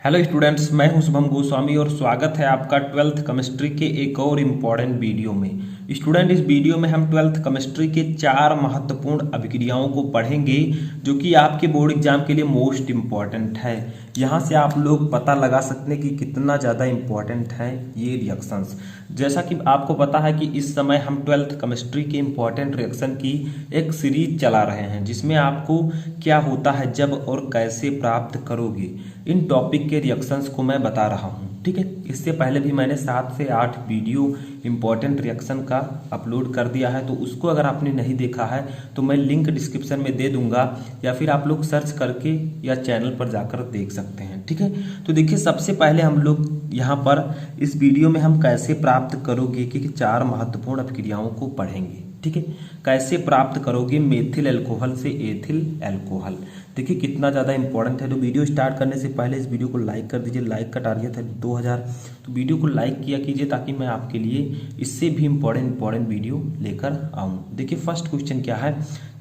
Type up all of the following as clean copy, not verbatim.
Hello students, मैं हूं शुभम गोस्वामी और स्वागत है आपका ट्वेल्थ केमिस्ट्री के एक और इम्पॉर्टेंट वीडियो में। स्टूडेंट, इस वीडियो में हम ट्वेल्थ केमिस्ट्री के 4 महत्वपूर्ण अभिक्रियाओं को पढ़ेंगे जो कि आपके बोर्ड एग्जाम के लिए मोस्ट इम्पॉर्टेंट है। यहाँ से आप लोग पता लगा सकते हैं कि कितना ज़्यादा इम्पॉर्टेंट है ये रिएक्शंस। जैसा कि आपको पता है कि इस समय हम ट्वेल्थ केमिस्ट्री के इम्पॉर्टेंट रिएक्शन की एक सीरीज चला रहे हैं जिसमें आपको क्या होता है जब और कैसे प्राप्त करोगे इन टॉपिक के रिएक्शंस को मैं बता रहा हूँ। ठीक है, इससे पहले भी मैंने 7 से 8 वीडियो इम्पॉर्टेंट रिएक्शन का अपलोड कर दिया है, तो उसको अगर आपने नहीं देखा है तो मैं लिंक डिस्क्रिप्शन में दे दूंगा या फिर आप लोग सर्च करके या चैनल पर जाकर देख सकते हैं। ठीक है, तो देखिए सबसे पहले हम लोग यहाँ पर इस वीडियो में हम कैसे प्राप्त करोगे कि 4 महत्वपूर्ण अभिक्रियाओं को पढ़ेंगे। ठीक है, कैसे प्राप्त करोगे मेथिल अल्कोहल से एथिल अल्कोहल। देखिए कितना ज़्यादा इंपॉर्टेंट है। तो वीडियो स्टार्ट करने से पहले इस वीडियो को लाइक कर दीजिए। लाइक का टारगेट है 2000, तो वीडियो को लाइक किया कीजिए ताकि मैं आपके लिए इससे भी इम्पॉर्टेंट वीडियो लेकर आऊँ। देखिए फर्स्ट क्वेश्चन क्या है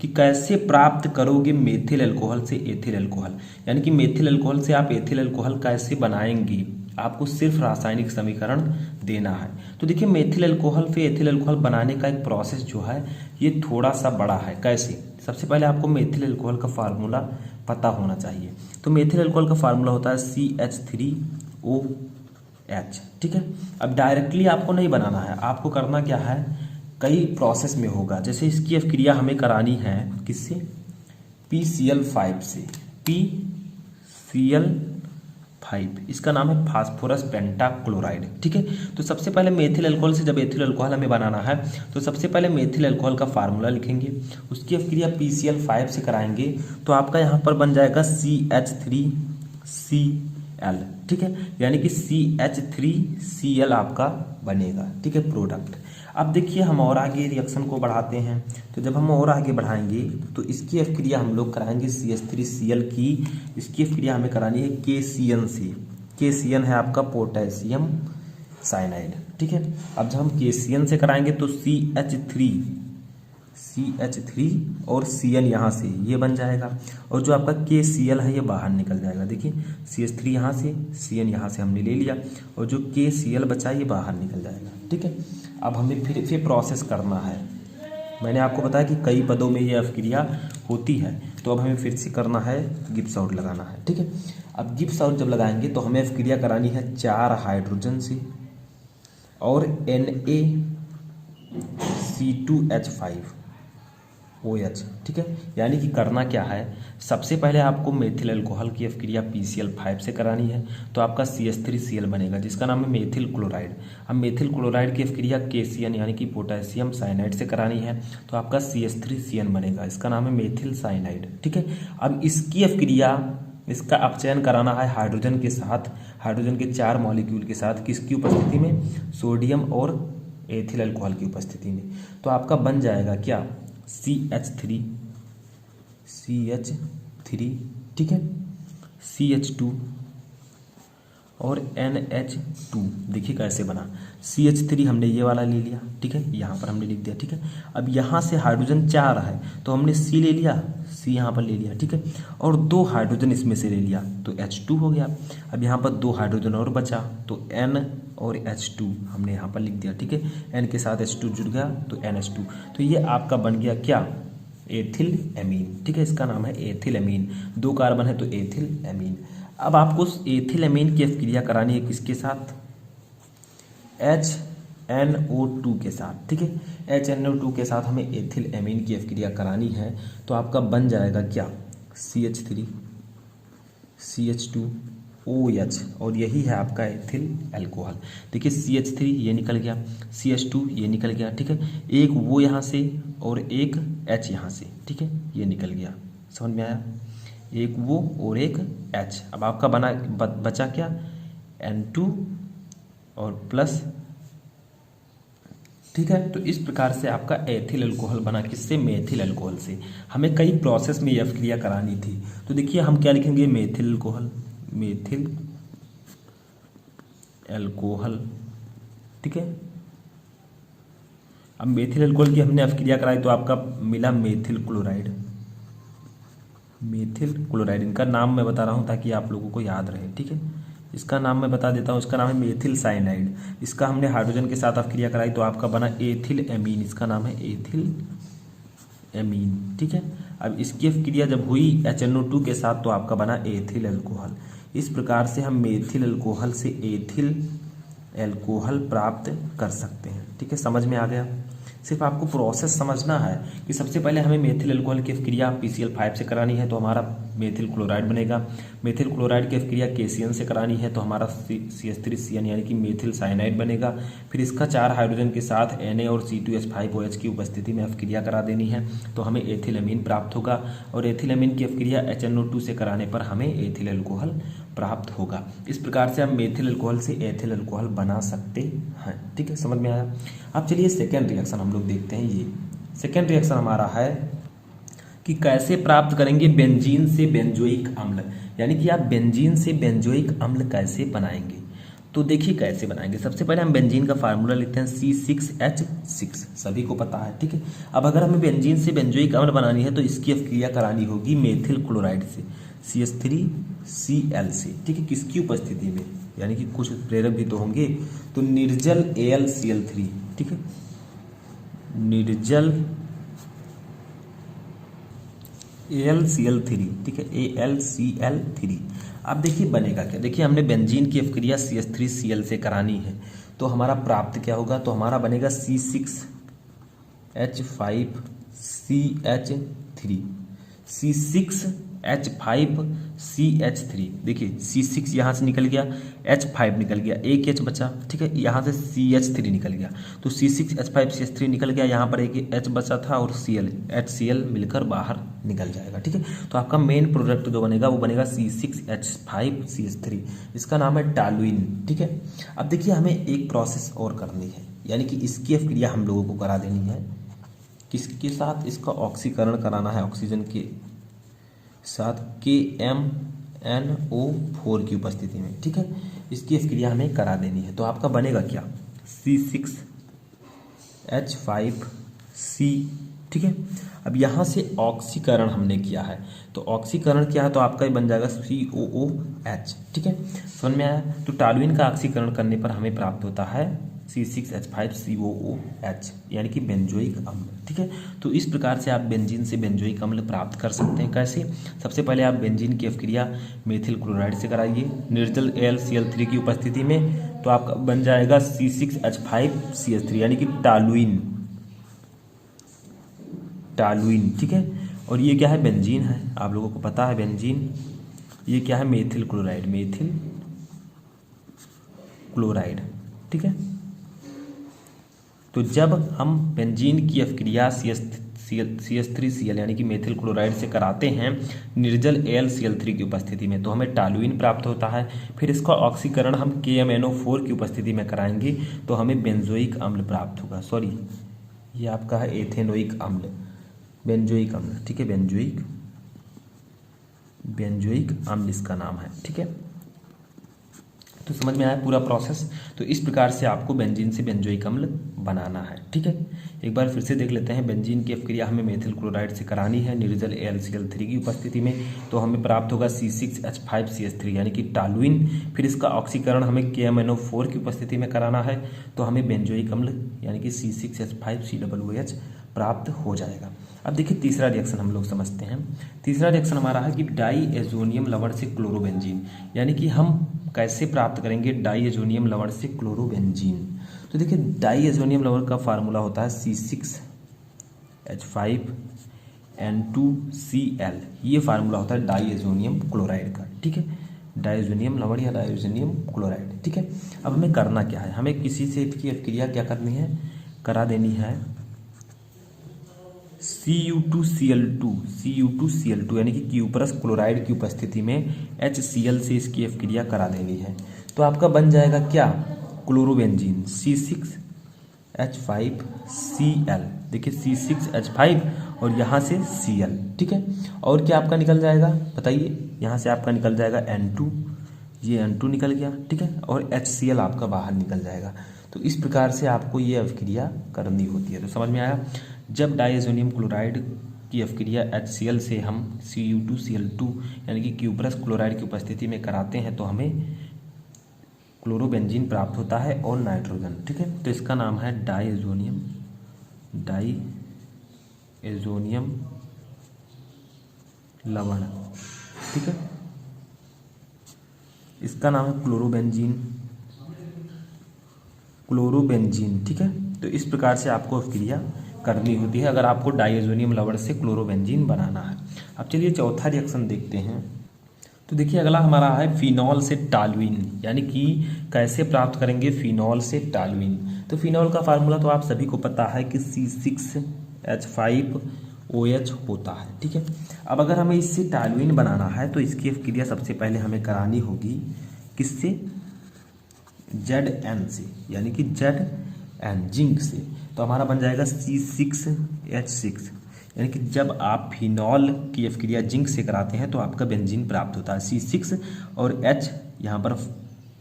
कि कैसे प्राप्त करोगे मेथिल अल्कोहल से एथिल अल्कोहल, यानी कि मेथिल अल्कोहल से आप एथिल अल्कोहल कैसे बनाएंगे। आपको सिर्फ रासायनिक समीकरण देना है। तो देखिए मेथिल अल्कोहल से एथिल अल्कोहल बनाने का एक प्रोसेस जो है ये थोड़ा सा बड़ा है। कैसे? सबसे पहले आपको मेथिल अल्कोहल का फार्मूला पता होना चाहिए। तो मेथिल अल्कोहल का फार्मूला होता है CH3OH। ठीक है, अब डायरेक्टली आपको नहीं बनाना है, आपको करना क्या है, कई प्रोसेस में होगा। जैसे इसकी अभिक्रिया हमें करानी है किससे, PCl5 से, PCl5, इसका नाम है फास्फोरस पेंटाक्लोराइड। ठीक है, तो सबसे पहले मेथिल अल्कोहल से जब एथिल अल्कोहल हमें बनाना है तो सबसे पहले मेथिल अल्कोहल का फार्मूला लिखेंगे, उसकी अभिक्रिया PCl5 से कराएंगे तो आपका यहाँ पर बन जाएगा CH3Cl। ठीक है, यानी कि CH3Cl आपका बनेगा। ठीक है, प्रोडक्ट। अब देखिए हम और आगे रिएक्शन को बढ़ाते हैं। तो जब हम और आगे बढ़ाएंगे तो इसकी अभिक्रिया हम लोग कराएंगे CH3Cl की, इसकी अभिक्रिया हमें करानी है KCN से। KCN है आपका पोटेशियम साइनाइड। ठीक है, अब जब हम KCN से कराएंगे तो CH3 और Cn यहाँ से ये बन जाएगा और जो आपका KCl है ये बाहर निकल जाएगा। देखिए CH3 यहाँ से, Cn यहाँ से हमने ले लिया और जो KCl बचा ये बाहर निकल जाएगा। ठीक है, अब हमें फिर से प्रोसेस करना है। मैंने आपको बताया कि कई पदों में ये अभिक्रिया होती है, तो अब हमें फिर से करना है, गिब्स आउट लगाना है। ठीक है, अब गिब्स आउट जब लगाएंगे तो हमें अभिक्रिया करानी है 4 हाइड्रोजन से और NaC2H5OH। ठीक है, यानी कि करना क्या है, सबसे पहले आपको मेथिल अल्कोहल की अभिक्रिया PCl5 से करानी है तो आपका CH3Cl बनेगा जिसका नाम है मेथिल क्लोराइड। अब मेथिल क्लोराइड की अभिक्रिया KCN यानी कि पोटेशियम साइनाइड से करानी है तो आपका CH3CN बनेगा, इसका नाम है मेथिल साइनाइड। ठीक है, अब इसकी अभिक्रिया, इसका अपचयन कराना है हाइड्रोजन के साथ, हाइड्रोजन के 4 मॉलिक्यूल के साथ, किसकी उपस्थिति में, सोडियम और एथिल अल्कोहल की उपस्थिति में। तो आपका बन जाएगा क्या, CH3, ठीक है, CH2 और NH2। देखिए कैसे बना, CH3 हमने ये वाला ले लिया। ठीक है, यहाँ पर हमने लिख दिया। ठीक है, अब यहाँ से हाइड्रोजन 4 है तो हमने C ले लिया, C यहाँ पर ले लिया। ठीक है, और 2 हाइड्रोजन इसमें से ले लिया तो H2 हो गया। अब यहाँ पर 2 हाइड्रोजन और बचा तो N और H2 हमने यहाँ पर लिख दिया। ठीक है, N के साथ H2 जुड़ गया तो NH2। तो ये आपका बन गया क्या, एथिल एमीन। ठीक है, इसका नाम है एथिल एमीन, 2 कार्बन है तो एथिल एमीन। अब आपको एथिल एमीन की अभिक्रिया करानी है किसके साथ, HNO2 के साथ। ठीक है, HNO2 के साथ हमें एथिल एमीन की अभिक्रिया करानी है तो आपका बन जाएगा क्या, CH3 CH2OH और यही है आपका एथिल अल्कोहल। देखिए CH3 ये निकल गया, CH2 ये निकल गया। ठीक है, एक वो यहाँ से और एक H यहाँ से। ठीक है, ये निकल गया, समझ में आया, एक वो और एक H। अब आपका बचा क्या, N2 और प्लस। ठीक है, तो इस प्रकार से आपका एथिल अल्कोहल बना, किससे, मेथिल अल्कोहल से। हमें कई प्रोसेस में ये अभिक्रिया करानी थी। तो देखिए हम क्या लिखेंगे, मेथिल अल्कोहल, मेथिल अल्कोहल। ठीक है, अब मेथिल अल्कोहल की हमने अभिक्रिया कराई तो आपका मिला मेथिल क्लोराइड। मेथिल क्लोराइड, इनका नाम मैं बता रहा हूँ ताकि आप लोगों को याद रहे। ठीक है, इसका नाम मैं बता देता हूँ, इसका नाम है मेथिल साइनाइड। इसका हमने हाइड्रोजन के साथ अभिक्रिया कराई तो आपका बना एथिल एमीन, इसका नाम है एथिल एमीन, ठीक है। अब इसकी अभिक्रिया जब हुई HNO2 के साथ तो आपका बना एथिल अल्कोहल। इस प्रकार से हम मेथिल अल्कोहल से एथिल अल्कोहल प्राप्त कर सकते हैं, ठीक है। समझ में आ गया? सिर्फ आपको प्रोसेस समझना है कि सबसे पहले हमें मेथिल अल्कोहल की अभिक्रिया PCl5 से करानी है तो हमारा मेथिल क्लोराइड बनेगा। मेथिल क्लोराइड की अभिक्रिया KCN से करानी है तो हमारा CH3CN यानी कि मेथिल साइनाइड बनेगा। फिर इसका 4 हाइड्रोजन के साथ Na और C2H5OH की उपस्थिति में अभिक्रिया करा देनी है तो हमें एथिल अमीन प्राप्त होगा। और एथिल अमीन की अभिक्रिया HNO2 से कराने पर हमें एथिल अल्कोहल प्राप्त होगा। इस प्रकार से हम मेथिल अल्कोहल से एथिल अल्कोहल बना सकते हैं, ठीक है। समझ में आया? अब चलिए सेकेंड रिएक्शन हम लोग देखते हैं। ये सेकेंड रिएक्शन हमारा है कि कैसे प्राप्त करेंगे बेंजीन से बेंजोइक अम्ल, यानी कि आप बेंजीन से बेंजोइक अम्ल कैसे बनाएंगे। तो देखिए कैसे बनाएंगे। सबसे पहले हम बेंजीन का फार्मूला लिखते हैं C6H6, सभी को पता है, ठीक है। अब अगर हमें बेंजीन से बेंजोइक अम्ल बनानी है तो इसकी अभिक्रिया करानी होगी मेथिल क्लोराइड से CH3Cl से, ठीक है। किसकी उपस्थिति में, यानी कि कुछ प्रेरक भी तो होंगे, तो निर्जल AlCl3, ठीक है, निर्जल AlCl3, ठीक है, AlCl3। अब देखिए बनेगा क्या। देखिए हमने बेंजीन की अभिक्रिया CH3Cl से करानी है तो हमारा प्राप्त क्या होगा, तो हमारा बनेगा C6H5CH3, C6H5CH3। देखिए C6 यहाँ से निकल गया, H5 निकल गया, एक H बचा, ठीक है। यहाँ से CH3 निकल गया तो C6H5CH3 निकल गया, यहाँ पर एक H बचा था और HCl मिलकर बाहर निकल जाएगा, ठीक है। तो आपका मेन प्रोडक्ट जो बनेगा वो बनेगा C6H5CH3, इसका नाम है टॉलुइन, ठीक है। अब देखिए हमें एक प्रोसेस और करनी है, यानी कि इसकी अभिक्रिया हम लोगों को करा देनी है किसके साथ, इसका ऑक्सीकरण कराना है ऑक्सीजन के साथ KMnO4 की उपस्थिति में, ठीक है। इसकी अभिक्रिया हमें करा देनी है तो आपका बनेगा क्या, C6H5C, ठीक है। अब यहाँ से ऑक्सीकरण हमने किया है तो ऑक्सीकरण क्या है, तो आपका बन जाएगा COOH, ठीक है। समझ में आया? तो टॉलुइन का ऑक्सीकरण करने पर हमें प्राप्त होता है C6H5COOH यानी कि बेंजोइक अम्ल, ठीक है। तो इस प्रकार से आप बेंजीन से बेंजोइक अम्ल प्राप्त कर सकते हैं। कैसे? सबसे पहले आप बेंजीन की अभिक्रिया मेथिल क्लोराइड से कराइए निर्जल AlCl3 की उपस्थिति में तो आपका बन जाएगा C6H5CH3 यानी कि टॉलुइन, ठीक है। और ये क्या है, बेंजीन है, आप लोगों को पता है बेंजीन। ये क्या है, मेथिल क्लोराइड, ठीक है। तो जब हम बेंजीन की अभिक्रिया CH3Cl यानी कि मेथिल क्लोराइड से कराते हैं निर्जल AlCl3 की उपस्थिति में तो हमें टॉलुइन प्राप्त होता है। फिर इसका ऑक्सीकरण हम KMnO4 की उपस्थिति में कराएंगे तो हमें बेंजोइक अम्ल प्राप्त होगा। सॉरी, ये आपका है एथेनोइक अम्ल, बेंजोइक अम्ल, ठीक है, बेंजोइक अम्ल इसका नाम है, ठीक है। तो समझ में आया पूरा प्रोसेस। तो इस प्रकार से आपको बेंजीन से बेंजोइक अम्ल बनाना है, ठीक है। एक बार फिर से देख लेते हैं। बेंजीन की अभिक्रिया हमें मेथिल क्लोराइड से करानी है निर्जल AlCl3 की उपस्थिति में तो हमें प्राप्त होगा C6H5CH3 यानी कि टॉलुइन। फिर इसका ऑक्सीकरण हमें KMnO4 की उपस्थिति में कराना है तो हमें बेंजोइक अम्ल यानी कि C6H5COOH प्राप्त हो जाएगा। अब देखिए तीसरा रिएक्शन हम लोग समझते हैं। तीसरा रिएक्शन हमारा है कि डाईएजोनियम लवण से क्लोरोबेंजीन, यानी कि हम कैसे प्राप्त करेंगे डाईएजोनियम लवण से क्लोरोबेंजीन। तो देखिए डाईएजोनियम लवण का फार्मूला होता है C6H5N2Cl, ये फार्मूला होता है डाईएजोनियम क्लोराइड का, ठीक है। डाईएजोनियम लवण या डाईएजोनियम क्लोराइड, ठीक है। अब हमें करना क्या है, हमें किसी से की अभिक्रिया क्या करनी है, करा देनी है Cu2Cl2 यानी कि क्यूपरस क्लोराइड की उपस्थिति में HCl से इसकी अभिक्रिया करा देनी है तो आपका बन जाएगा क्या, क्लोरोबेंजीन C6H5Cl। देखिए C6H5 और यहाँ से Cl, ठीक है। और क्या आपका निकल जाएगा बताइए, यहाँ से आपका निकल जाएगा N2, ये N2 निकल गया, ठीक है, और HCl आपका बाहर निकल जाएगा। तो इस प्रकार से आपको ये अभिक्रिया करनी होती है। तो समझ में आया? जब डाईएजोनियम क्लोराइड की अभिक्रिया HCl से हम Cu2Cl2 यानी कि क्यूपरस क्लोराइड की उपस्थिति में कराते हैं तो हमें क्लोरोबेंजीन प्राप्त होता है और नाइट्रोजन। ठीक है, तो इसका नाम है डायज़ोनियम लवण। ठीक है, इसका नाम है क्लोरोबेंजीन। ठीक है, तो इस प्रकार से आपको अभिक्रिया करनी होती है अगर आपको डायज़ोनियम लवण से क्लोरोबेंजीन बनाना है। अब चलिए चौथा रिएक्शन देखते हैं। तो देखिए अगला हमारा है फिनॉल से टॉल्यूइन, यानी कि कैसे प्राप्त करेंगे फिनॉल से टॉल्यूइन। तो फिनॉल का फार्मूला तो आप सभी को पता है कि C6H5OH होता है। ठीक है, अब अगर हमें इससे टॉल्यूइन बनाना है तो इसकी अभिक्रिया सबसे पहले हमें करानी होगी किससे, Zn से, यानी कि Zn जिंक से। तो हमारा बन जाएगा C6H6, यानी कि जब आप फिनॉल की अभिक्रिया जिंक से कराते हैं तो आपका बेंजीन प्राप्त होता है। C6 और H यहाँ पर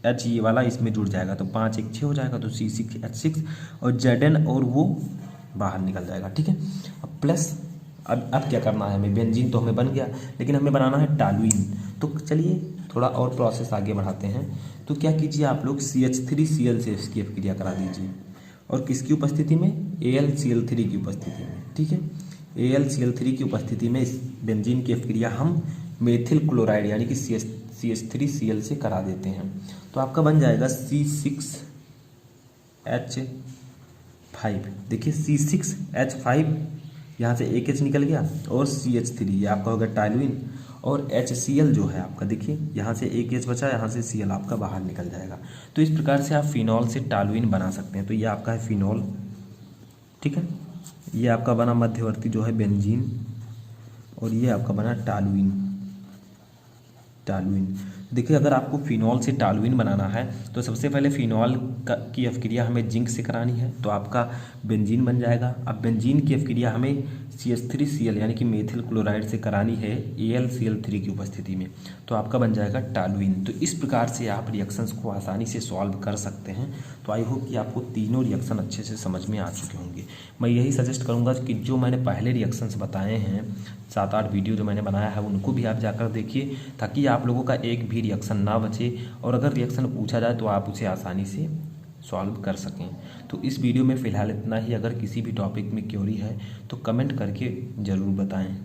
H ये वाला इसमें जुड़ जाएगा तो 5 1 6 हो जाएगा, तो C6H6 और Zn और वो बाहर निकल जाएगा। ठीक है, अब प्लस अब क्या करना है हमें, बेंजीन तो हमें बन गया लेकिन हमें बनाना है टॉल्यूइन। तो चलिए थोड़ा और प्रोसेस आगे बढ़ाते हैं। तो क्या कीजिए आप लोग CH3Cl से इसकी अभिक्रिया करा दीजिए, और किसकी उपस्थिति में, AlCl3 की उपस्थिति में। ठीक है, AlCl3 की उपस्थिति में इस बेंजीन की अभिक्रिया हम मेथिल क्लोराइड यानी कि CH3Cl से करा देते हैं। तो आपका बन जाएगा C6H5। देखिए C6H5 यहाँ से एक H निकल गया और CH3 ये आपका होगा टॉल्यूइन, और HCl जो है आपका देखिए यहाँ से एक H बचा, यहाँ से Cl आपका बाहर निकल जाएगा। तो इस प्रकार से आप फिनॉल से टॉल्यूइन बना सकते हैं। तो ये आपका है फिनॉल। ठीक है, ये आपका बना मध्यवर्ती जो है बेंजीन, और ये आपका बना टॉल्यूइन। देखिए अगर आपको फिनॉल से टॉल्यूइन बनाना है तो सबसे पहले फिनॉल की अभिक्रिया हमें जिंक से करानी है, तो आपका बेंजीन बन जाएगा। अब बेंजीन की अभिक्रिया हमें CH3Cl यानी कि मेथिल क्लोराइड से करानी है AlCl3 की उपस्थिति में, तो आपका बन जाएगा टॉल्यूइन। तो इस प्रकार से आप रिएक्शंस को आसानी से सॉल्व कर सकते हैं। तो आई होप कि आपको तीनों रिएक्शन अच्छे से समझ में आ चुके होंगे। मैं यही सजेस्ट करूँगा कि जो मैंने पहले रिएक्शंस बताए हैं 7-8 वीडियो जो मैंने बनाया है उनको भी आप जाकर देखिए, ताकि आप लोगों का एक भी रिएक्शन ना बचे, और अगर रिएक्शन पूछा जाए तो आप उसे आसानी से सॉल्व कर सकें। तो इस वीडियो में फ़िलहाल इतना ही। अगर किसी भी टॉपिक में क्वेरी है तो कमेंट करके ज़रूर बताएं।